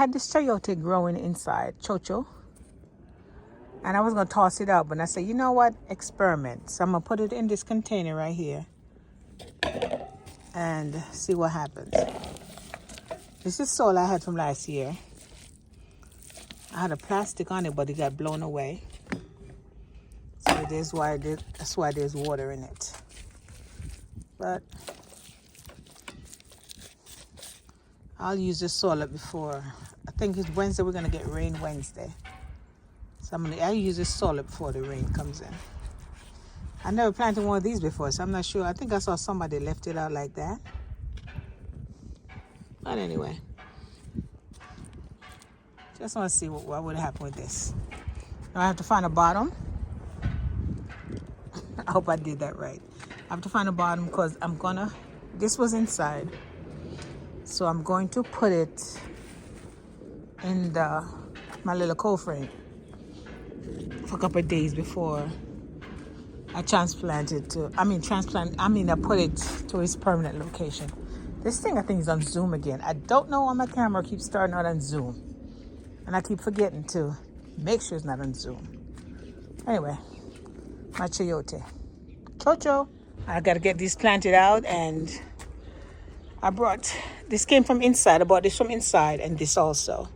had this chayote growing inside, Chocho. And I was going to toss it out, but I said, you know what? Experiment. So I'm going to put it in this container right here and see what happens. This is soil I had from last year. I had a plastic on it, but it got blown away. So that's why there's water in it. But I'll use this soil before. I think it's Wednesday. We're going to get rain Wednesday. So I'll use this soil before the rain comes in. I never planted one of these before, so I'm not sure. I think I saw somebody left it out like that. But anyway, just want to see what would happen with this. Now I have to find a bottom. I hope I did that right. I have to find a bottom because this was inside. So I'm going to put it in my little cold frame for a couple of days before I transplant it to, I put it to its permanent location. This thing I think is on Zoom again. I don't know why my camera keeps starting out on Zoom. And I keep forgetting to make sure it's not on Zoom. Anyway, my chayote. Chocho. I got to get these planted out, and this came from inside. I bought this from inside and this also.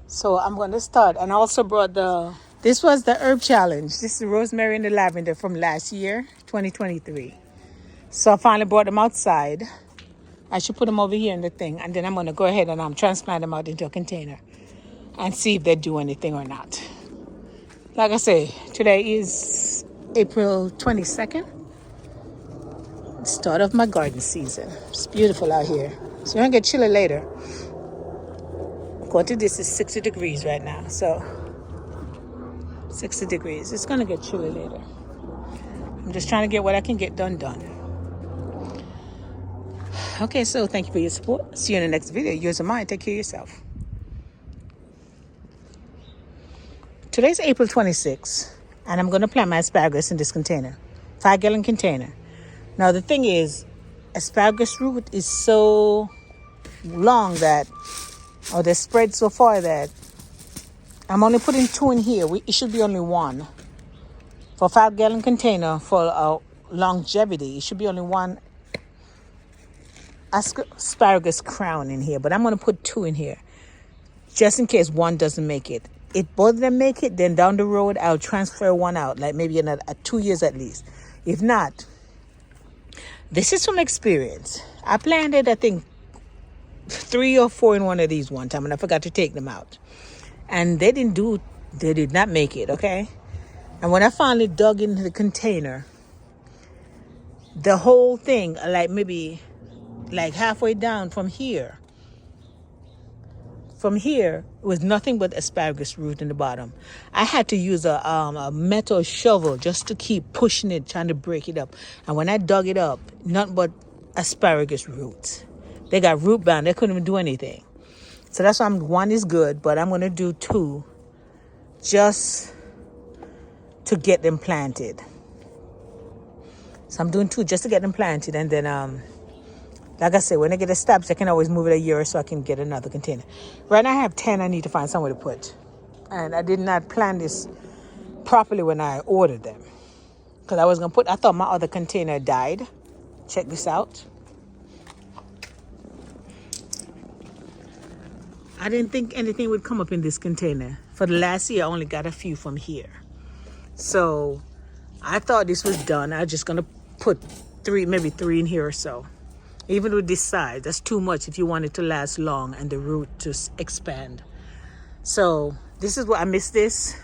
So I'm going to start. And I also brought this was the herb challenge. This is the rosemary and the lavender from last year, 2023. So I finally brought them outside. I should put them over here in the thing. And then I'm going to go ahead and transplant them out into a container and see if they do anything or not. Like I say, today is April 22nd. Start of my garden season. It's beautiful out here. So we're going to get chilly later. According to this, it's 60 degrees right now. So 60 degrees. It's going to get chilly later. I'm just trying to get what I can get done. Okay, so thank you for your support. See you in the next video. Yours and mine. Take care of yourself. Today's April 26th, and I'm going to plant my asparagus in this container, 5-gallon container. Now the thing is, asparagus root is so long they're spread so far that I'm only putting 2 in here. It should be only 1. For a 5-gallon container for longevity, it should be only 1 asparagus crown in here. But I'm going to put 2 in here, just in case 1 doesn't make it. If both of them make it, then down the road, I'll transfer 1 out, like maybe in 2 years at least. If not, this is from experience. I planted, I think, 3 or 4 in one of these one time, and I forgot to take them out. And they did not make it, okay? And when I finally dug into the container, the whole thing, maybe halfway down from here, was nothing but asparagus root in the bottom. I had to use a metal shovel just to keep pushing it, trying to break it up. And when I dug it up, nothing but asparagus roots. They got root bound. They couldn't even do anything. So that's why 1 is good, but I'm going to do 2 just to get them planted. So I'm doing 2 just to get them planted, and then like I said, when I get established, I can always move it a year so I can get another container. Right now I have 10 I need to find somewhere to put. And I did not plan this properly when I ordered them. Because I thought my other container died. Check this out. I didn't think anything would come up in this container. For the last year, I only got a few from here. So I thought this was done. I was just going to put 3, maybe 3 in here or so. Even with this size, that's too much if you want it to last long and the root to expand. So this is what I missed this.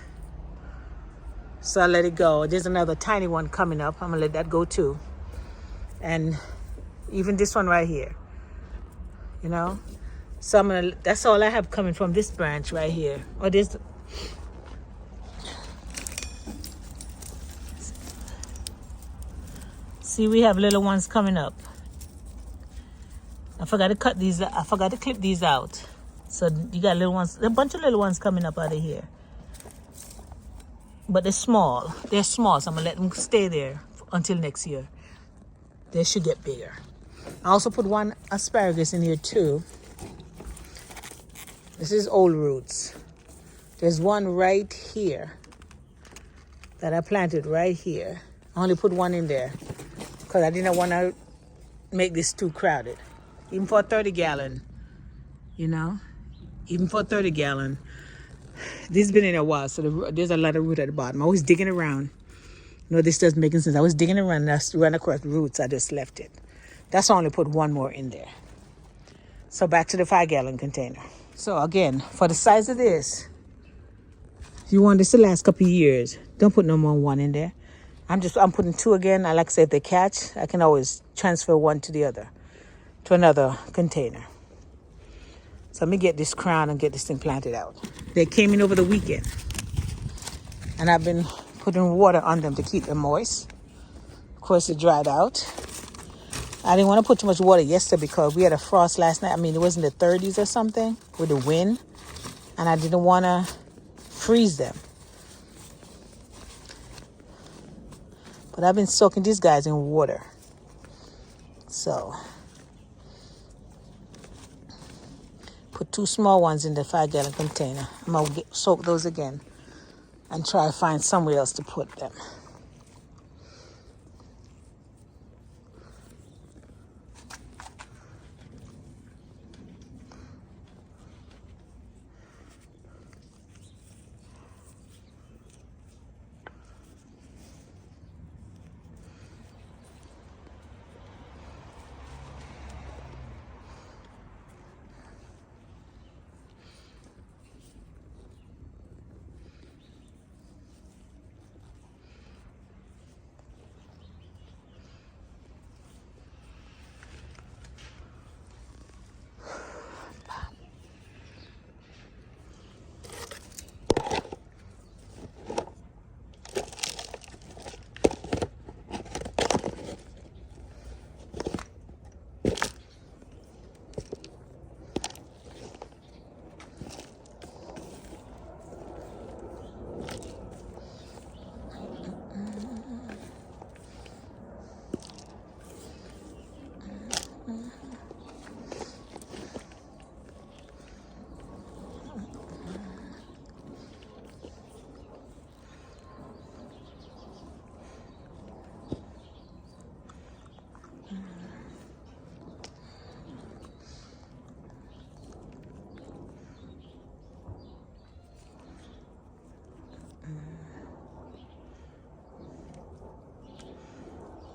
So I let it go. There's another tiny one coming up. I'm gonna let that go too. And even this one right here, So that's all I have coming from this branch right here. Or this. See, we have little ones coming up. I forgot to cut these. I forgot to clip these out. So you got little ones, a bunch of little ones coming up out of here. But they're small. They're small, so I'm gonna let them stay there until next year. They should get bigger. I also put 1 asparagus in here too. This is old roots. There's one right here that I planted right here. I only put one in there because I didn't want to make this too crowded. Even for a 30-gallon, you know, even for a 30-gallon. This has been in a while, so there's a lot of root at the bottom. I was digging around. No, this doesn't make any sense. I was digging around and I ran across roots. I just left it. That's why I only put one more in there. So back to the 5-gallon container. So again, for the size of this, if you want this to last a couple of years, don't put no more than one in there. I'm putting 2 again. I like to say if they catch, I can always transfer one to another container. So let me get this crown and get this thing planted out. They came in over the weekend. And I've been putting water on them to keep them moist. Of course, it dried out. I didn't want to put too much water yesterday because we had a frost last night. I mean, it was in the 30s or something with the wind. And I didn't want to freeze them. But I've been soaking these guys in water. So, put 2 small ones in the 5-gallon container. I'm going to soak those again and try to find somewhere else to put them.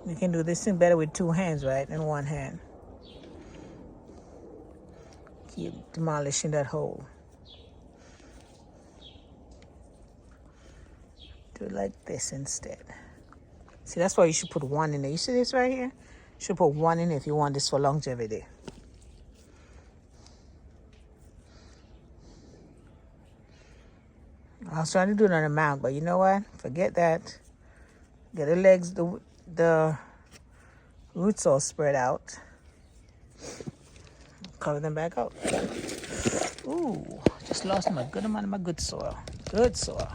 You can do this thing better with 2 hands, right, than 1 hand. Keep demolishing that hole. Do it like this instead. See, that's why you should put 1 in there. You see this right here? You should put 1 in if you want this for longevity. I was trying to do it on a mount, but you know what? Forget that. Get the legs, the roots all spread out. Cover them back up. Ooh, just lost my good amount of my good soil. Good soil.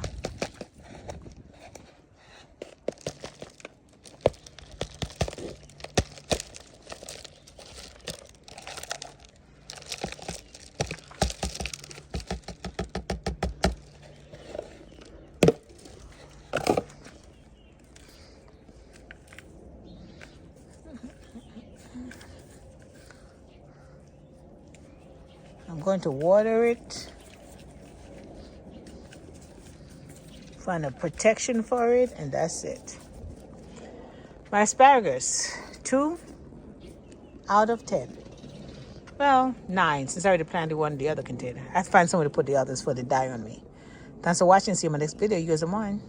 I'm going to water it, find a protection for it, and that's it. My asparagus, 2 out of 10. Well, 9, since I already planted one in the other container. I have to find somewhere to put the others before they die on me. Thanks for watching. See you in my next video. Yours are mine.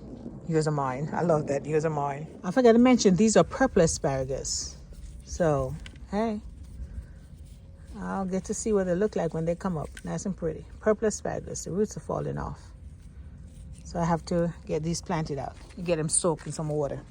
Yours are mine. I love that. Yours are mine. I forgot to mention, these are purple asparagus. So, hey. I'll get to see what they look like when they come up. Nice and pretty. Purple asparagus. The roots are falling off. So I have to get these planted out. Get them soaked in some water.